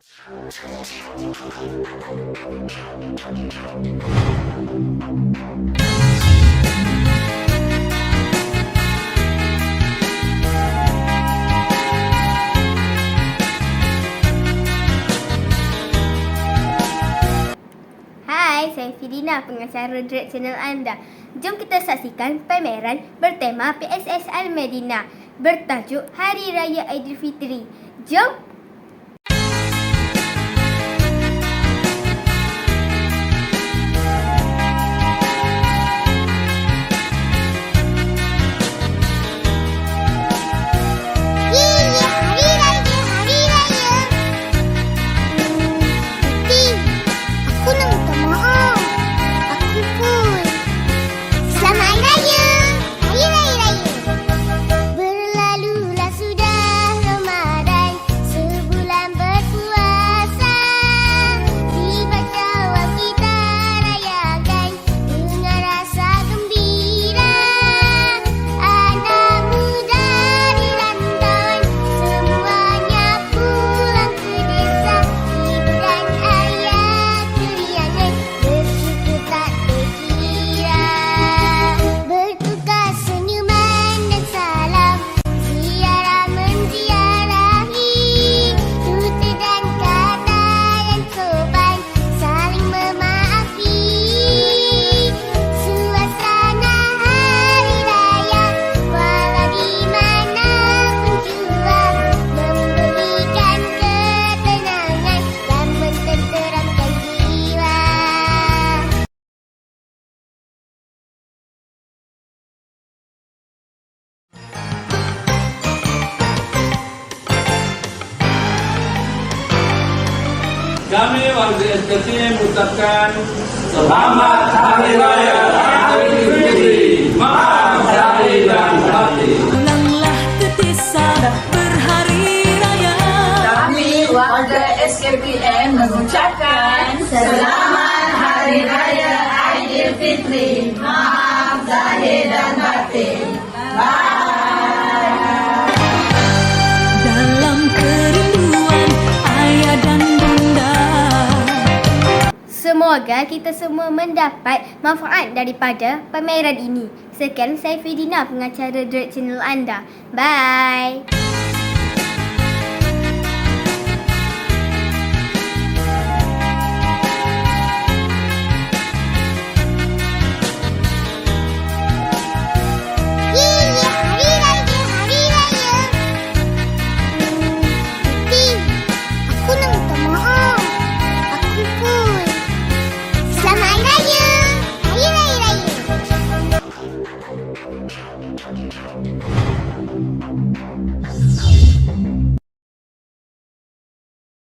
Hai, saya Fidina, pengacara Dread channel anda. Jom kita saksikan pameran bertema PSS Al-Madinah bertajuk Hari Raya Aidilfitri. Jom! Kami warga SKC mengucapkan Selamat Hari Raya Aidilfitri. Maaf lahir dan batin. Ulanglah ketisa berhari raya. Kami warga SKPM mengucapkan Selamat Hari Raya Aidilfitri. Maaf lahir dan batin. Bye. Dalam kerinduan ayah dan bunda, Semoga kita semua mendapat manfaat daripada pameran ini. Sekian, saya Fidina, pengacara Dread channel anda. Bye!